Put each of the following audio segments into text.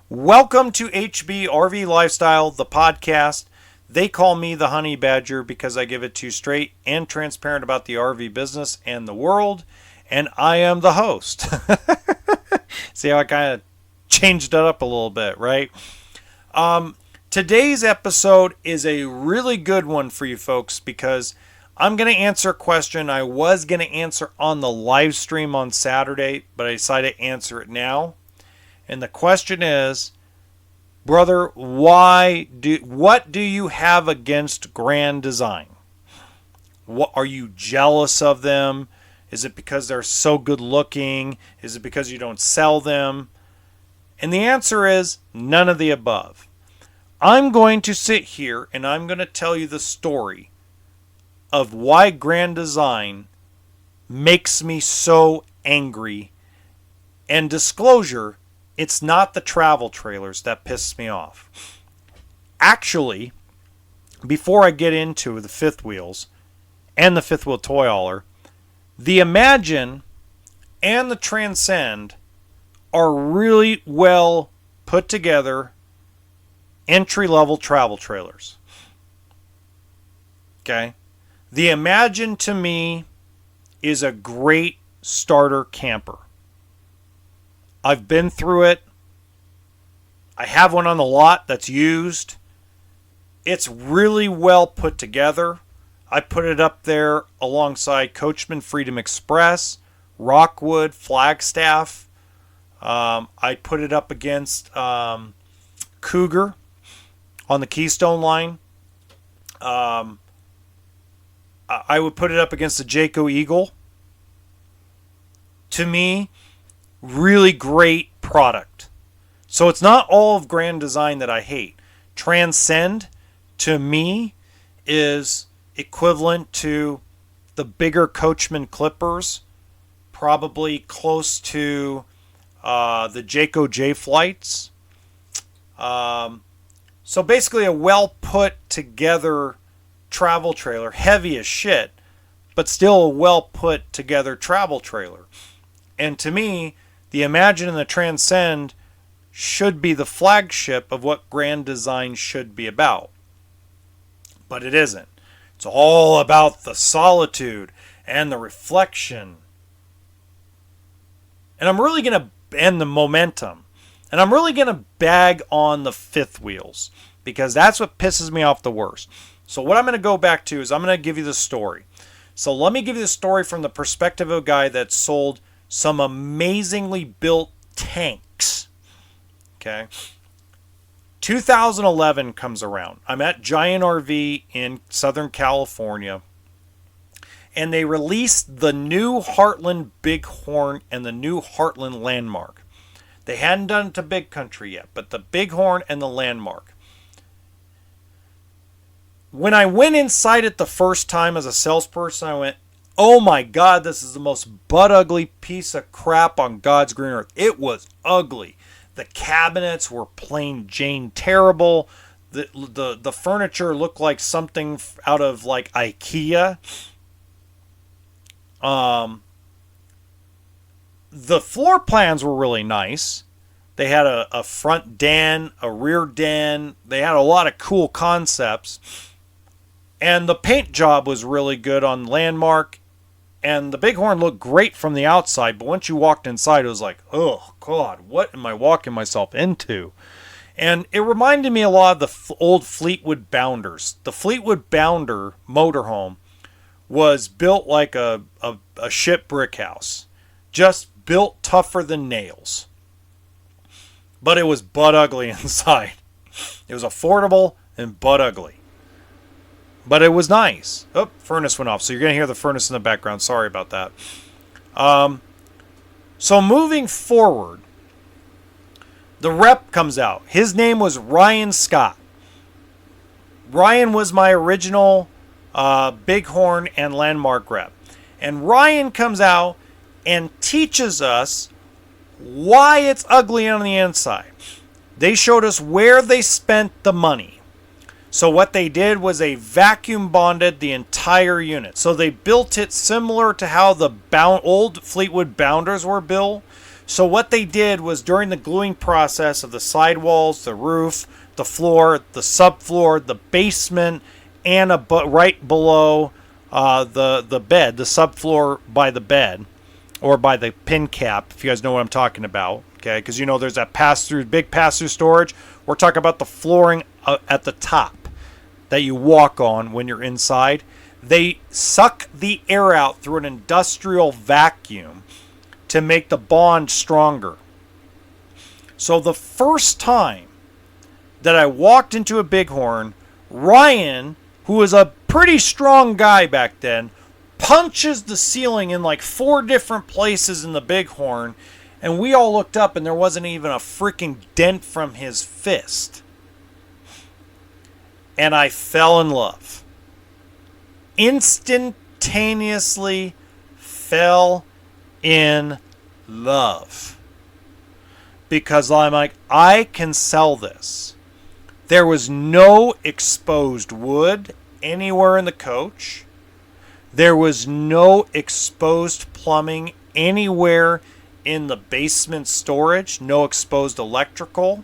Welcome to HB RV Lifestyle, the podcast. They call me the Honey Badger because I give it to you straight and transparent about the RV business and the world, and I am the host. See how I kind of changed it up a little bit, right? Today's episode is a really good one for you folks because I'm going to answer a question I was going to answer on the live stream on Saturday, but I decided to answer it now. And the question is, brother, what do you have against Grand Design? What are you jealous of them? Is it because they're so good looking? Is it because you don't sell them? And the answer is none of the above. I'm going to sit here and I'm going to tell you the story of why Grand Design makes me so angry. And disclosure, it's not the travel trailers that piss me off. Actually, before I get into the fifth wheels and the fifth wheel toy hauler, the Imagine and the Transcend are really well put together entry-level travel trailers. Okay? The Imagine to me is a great starter camper. I've been through it. I have one on the lot that's used. It's really well put together. I put it up there alongside Coachman Freedom Express, Rockwood, Flagstaff. I put it up against Cougar on the Keystone line. I would put it up against the Jayco Eagle. To me, really great product. So it's not all of Grand Design that I hate. Transcend, to me, is equivalent to the bigger Coachman Clippers, probably close to the Jayco J Flights. So basically a well put together travel trailer, heavy as shit, but still a well put together travel trailer. And to me, the Imagine and the Transcend should be the flagship of what Grand Design should be about. But it isn't. It's all about the solitude and the reflection. And I'm really going to end the momentum. And I'm really going to bag on the fifth wheels because that's what pisses me off the worst. So what I'm going to go back to is I'm going to give you the story. So let me give you the story from the perspective of a guy that sold some amazingly built tanks. Okay. 2011 comes around. I'm at Giant RV in Southern California. And they released the new Heartland Bighorn and the new Heartland Landmark. They hadn't done it to Big Country yet, but the Bighorn and the Landmark. When I went inside it the first time as a salesperson, I went, oh my God, this is the most butt ugly piece of crap on God's green earth. It was ugly. The cabinets were plain Jane terrible. The furniture looked like something out of like IKEA. The floor plans were really nice. They had a front den, a rear den. They had a lot of cool concepts. And the paint job was really good on Landmark. And the Bighorn looked great from the outside, but once you walked inside, it was like, oh, God, what am I walking myself into? And it reminded me a lot of the old Fleetwood Bounders. The Fleetwood Bounder motorhome was built like a ship brick house. Just built tougher than nails. But it was butt ugly inside. It was affordable and butt ugly. But it was nice. Oh, furnace went off. So you're going to hear the furnace in the background. Sorry about that. So moving forward, the rep comes out. His name was Ryan Scott. Ryan was my original Bighorn and Landmark rep. And Ryan comes out and teaches us why it's ugly on the inside. They showed us where they spent the money. So what they did was they vacuum bonded the entire unit. So they built it similar to how the old Fleetwood Bounders were built. So what they did was during the gluing process of the sidewalls, the roof, the floor, the subfloor, the basement, and right below the bed, the subfloor by the bed, or by the pin cap, if you guys know what I'm talking about, okay? Because you know there's that pass-through, big pass-through storage. We're talking about the flooring at the top that you walk on when you're inside. They suck the air out through an industrial vacuum to make the bond stronger. So the first time that I walked into a Bighorn, Ryan, who was a pretty strong guy back then, punches the ceiling in like 4 different places in the Bighorn, and we all looked up and there wasn't even a freaking dent from his fist. And I fell in love. Instantaneously fell in love. Because I'm like, I can sell this. There was no exposed wood anywhere in the coach. There was no exposed plumbing anywhere in the basement storage. No exposed electrical.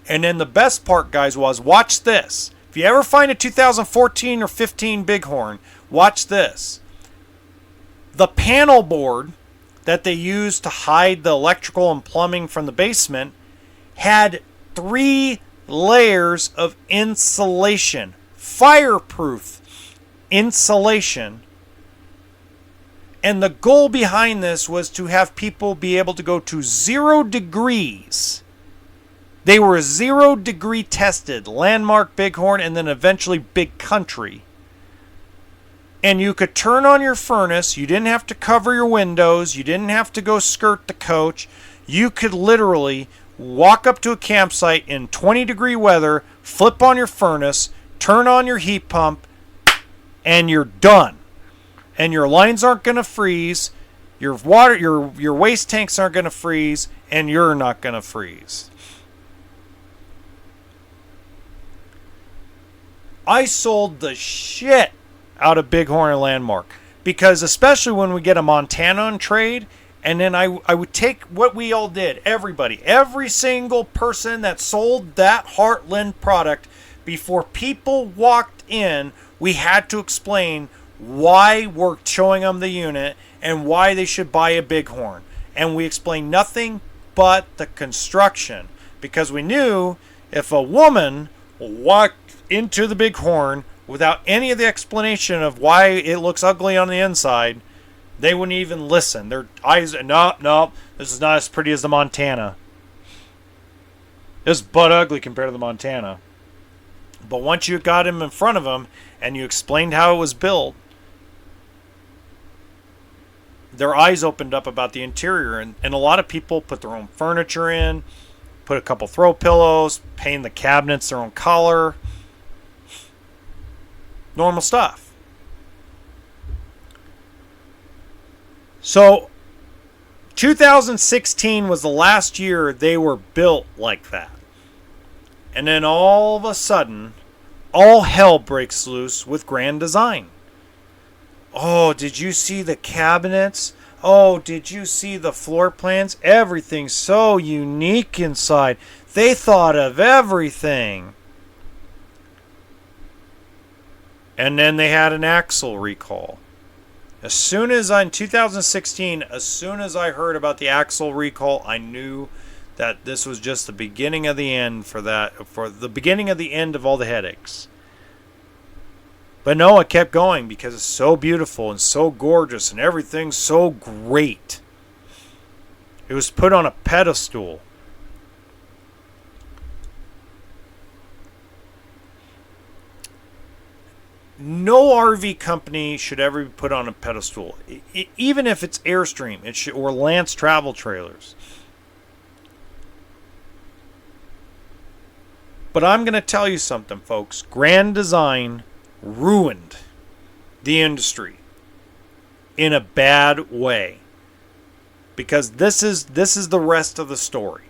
And then the best part, guys, was watch this. If you ever find a 2014 or 15 Bighorn, watch this. The panel board that they used to hide the electrical and plumbing from the basement had 3 layers of insulation, fireproof insulation. And the goal behind this was to have people be able to go to 0 degrees. They were 0 degree tested, Landmark, Bighorn, and then eventually Big Country. And you could turn on your furnace. You didn't have to cover your windows. You didn't have to go skirt the coach. You could literally walk up to a campsite in 20 degree weather, flip on your furnace, turn on your heat pump, and you're done. And your lines aren't going to freeze. Your water, your waste tanks aren't going to freeze, and you're not going to freeze. I sold the shit out of Bighorn and Landmark, because especially when we get a Montana on trade, and then I would take what we all did, every single person that sold that Heartland product, before people walked in, we had to explain why we're showing them the unit and why they should buy a Bighorn. And we explained nothing but the construction, because we knew if a woman walked into the Bighorn without any of the explanation of why it looks ugly on the inside, they wouldn't even listen. Their eyes, no, this is not as pretty as the Montana. This is butt ugly compared to the Montana. But once you got him in front of them and you explained how it was built, their eyes opened up about the interior. And a lot of people put their own furniture in, put a couple throw pillows, paint the cabinets their own color. Normal stuff. So 2016 was the last year they were built like that. And then all of a sudden, all hell breaks loose with Grand Design. Oh, did you see the cabinets? Oh, did you see the floor plans? Everything's so unique inside. They thought of everything. And then they had an axle recall. In 2016, as soon as I heard about the axle recall, I knew that this was just the beginning of the end for the beginning of the end of all the headaches. But no, it kept going because it's so beautiful and so gorgeous and everything's so great. It was put on a pedestal. No RV company should ever be put on a pedestal, even if it's Airstream or Lance Travel Trailers. But I'm going to tell you something, folks. Grand Design ruined the industry in a bad way, because this is the rest of the story.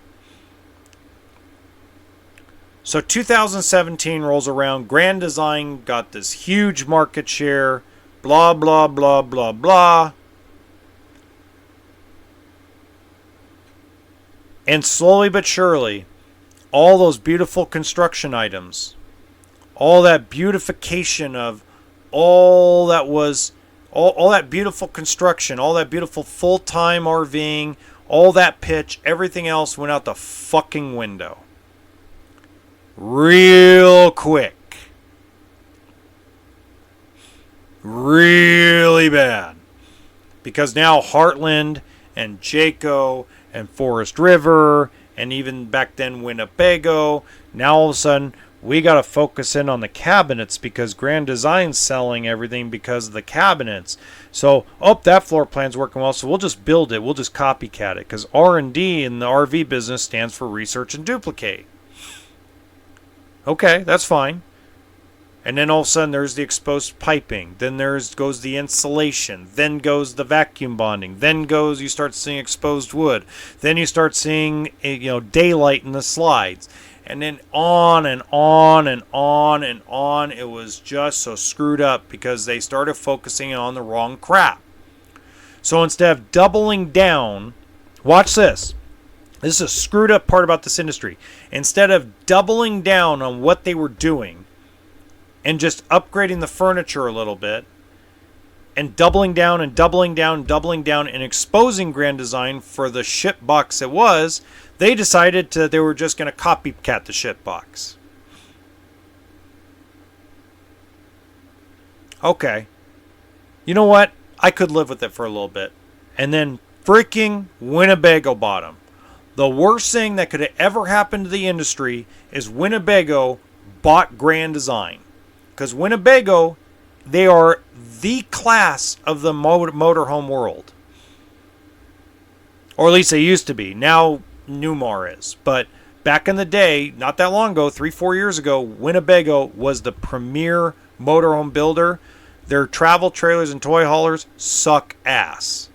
So 2017 rolls around. Grand Design got this huge market share. Blah, blah, blah, blah, blah. And slowly but surely, all those beautiful construction items, all that beautification of all that was, all that beautiful construction, all that beautiful full-time RVing, all that pitch, everything else went out the fucking window. Real quick. Really bad. Because now Heartland and Jayco and Forest River and even back then Winnebago, now all of a sudden we got to focus in on the cabinets because Grand Design's selling everything because of the cabinets. So, that floor plan's working well, so we'll just build it. We'll just copycat it because R&D in the RV business stands for research and duplicate. Okay, that's fine. And then all of a sudden there's the exposed piping. Then goes the insulation. Then goes the vacuum bonding. Then you start seeing exposed wood. Then you start seeing daylight in the slides. And then on and on and on and on. It was just so screwed up because they started focusing on the wrong crap. So instead of doubling down, watch this. This is a screwed up part about this industry. Instead of doubling down on what they were doing and just upgrading the furniture a little bit and doubling down and doubling down and doubling down and exposing Grand Design for the shit box it was, they decided they were just going to copycat the shit box. Okay. You know what? I could live with it for a little bit. And then freaking Winnebago bought them. The worst thing that could have ever happened to the industry is Winnebago bought Grand Design. Because Winnebago, they are the class of the motorhome world. Or at least they used to be. Now Newmar is. But back in the day, not that long ago, 3-4 years ago, Winnebago was the premier motorhome builder. Their travel trailers and toy haulers suck ass.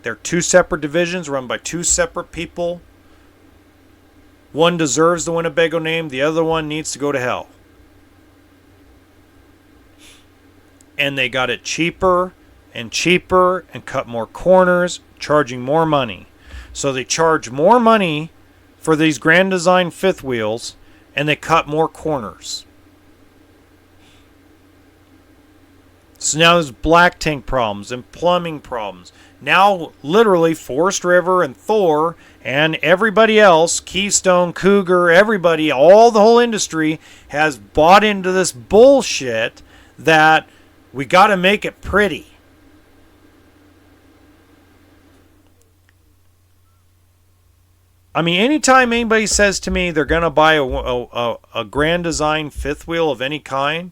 They're two separate divisions run by two separate people. One deserves the Winnebago name. The other one needs to go to hell. And they got it cheaper and cheaper and cut more corners, charging more money. So they charge more money for these Grand Design fifth wheels and they cut more corners. So now there's black tank problems and plumbing problems. Now literally Forest River and Thor and everybody else, Keystone, Cougar, everybody, the whole industry has bought into this bullshit that we got to make it pretty. I mean, anytime anybody says to me they're going to buy a Grand Design fifth wheel of any kind,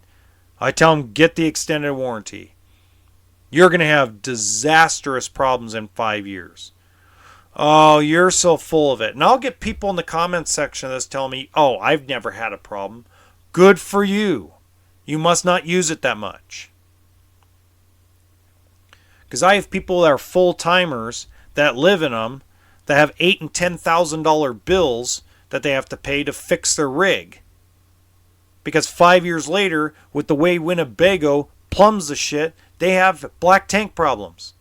I tell them, get the extended warranty. You're going to have disastrous problems in 5 years. Oh, you're so full of it. And I'll get people in the comments section that's telling me, oh, I've never had a problem. Good for you. You must not use it that much. Because I have people that are full-timers that live in them that have $8,000 and $10,000 bills that they have to pay to fix their rig. Because 5 years later, with the way Winnebago plumbs the shit, they have black tank problems.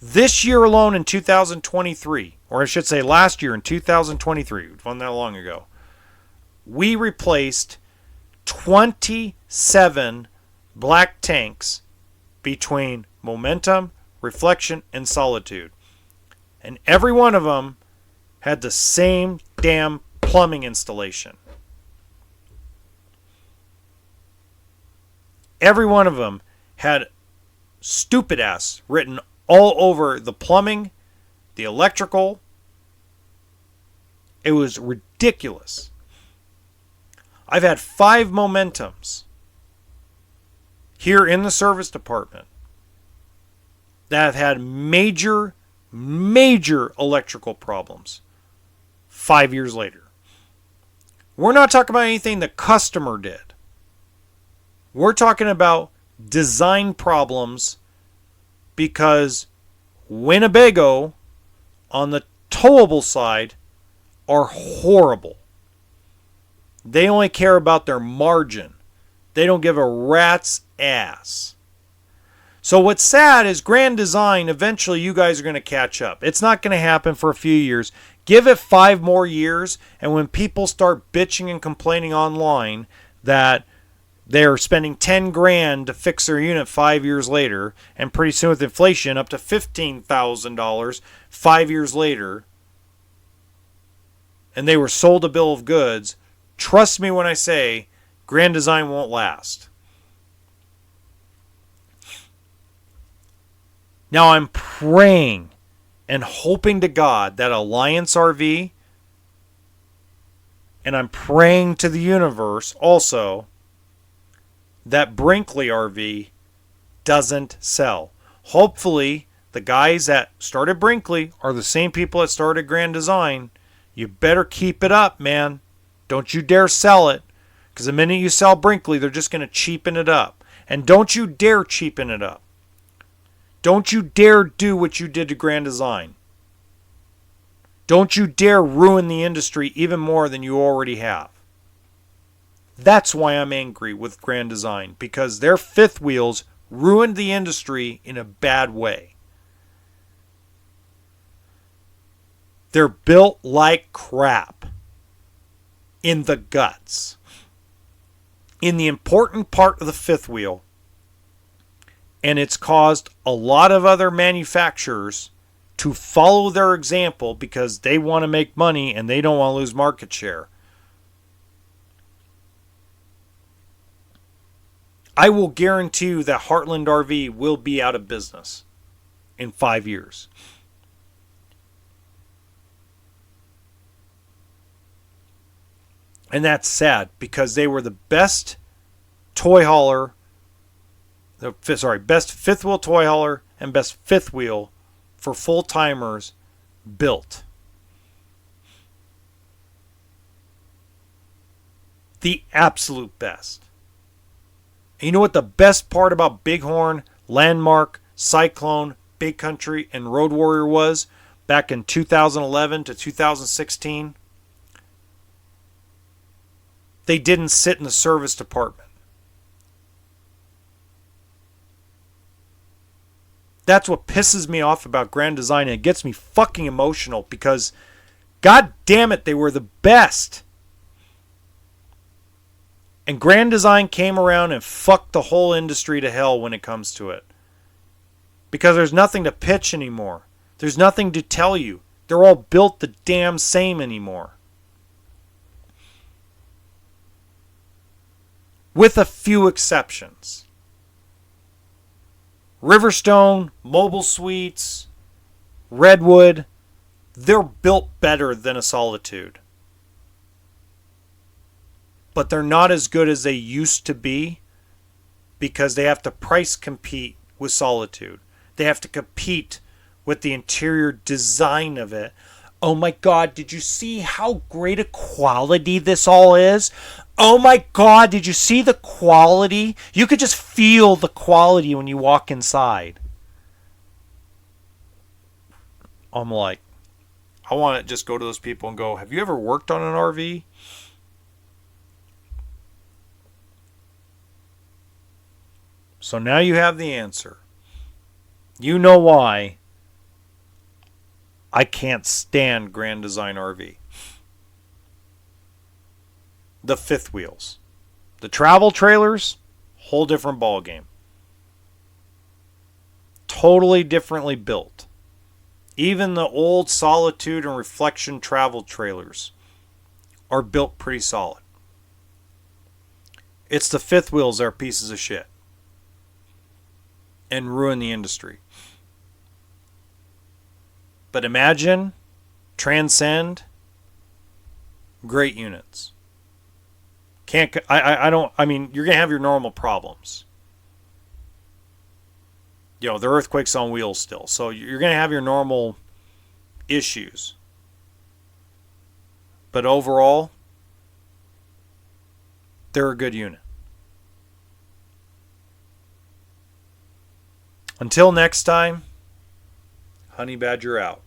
This year alone in 2023, or I should say last year in 2023, it wasn't that long ago, we replaced 27 black tanks between momentum, reflection, and solitude. And every one of them had the same damn plumbing installation. Every one of them had stupid ass written all over the plumbing, the electrical. It was ridiculous. I've had 5 momentums here in the service department that have had major electrical problems 5 years later. We're not talking about anything the customer did. We're talking about design problems because Winnebago on the towable side are horrible. They only care about their margin. They don't give a rat's ass. So what's sad is Grand Design, eventually you guys are going to catch up. It's not going to happen for a few years. Give it 5 more years, and when people start bitching and complaining online that they're spending 10 grand to fix their unit 5 years later, and pretty soon with inflation up to $15,000 5 years later, and they were sold a bill of goods, trust me when I say Grand Design won't last. Now I'm praying and hoping to God that Alliance RV, and I'm praying to the universe also that Brinkley RV doesn't sell. Hopefully the guys that started Brinkley are the same people that started Grand Design. You better keep it up, man. Don't you dare sell it, because the minute you sell Brinkley, they're just going to cheapen it up. And don't you dare cheapen it up. Don't you dare do what you did to Grand Design. Don't you dare ruin the industry even more than you already have. That's why I'm angry with Grand Design, because their fifth wheels ruined the industry in a bad way. They're built like crap in the guts. In the important part of the fifth wheel, and it's caused a lot of other manufacturers to follow their example because they want to make money and they don't want to lose market share. I will guarantee you that Heartland RV will be out of business in 5 years. And that's sad because they were the best toy hauler, best fifth wheel toy hauler and best fifth wheel for full timers built. The absolute best. And you know what the best part about Bighorn, Landmark, Cyclone, Big Country, and Road Warrior was back in 2011 to 2016? They didn't sit in the service department. That's what pisses me off about Grand Design, and it gets me fucking emotional because, god damn it, they were the best. And Grand Design came around and fucked the whole industry to hell when it comes to it. Because there's nothing to pitch anymore. There's nothing to tell you. They're all built the damn same anymore. With a few exceptions. Riverstone, Mobile Suites, Redwood, they're built better than a Solitude. But they're not as good as they used to be because they have to price compete with Solitude. They have to compete with the interior design of it. Oh my God, did you see how great a quality this all is? Oh my God, did you see the quality? You could just feel the quality when you walk inside. I'm like, I want to just go to those people and go, have you ever worked on an RV? So now you have the answer. You know why I can't stand Grand Design RV. The fifth wheels. The travel trailers, whole different ballgame. Totally differently built. Even the old Solitude and Reflection travel trailers are built pretty solid. It's the fifth wheels that are pieces of shit and ruin the industry. But imagine, Transcend, great units. You're going to have your normal problems. You know, the earthquake's on wheels still. So you're going to have your normal issues. But overall, they're a good unit. Until next time, Honey Badger out.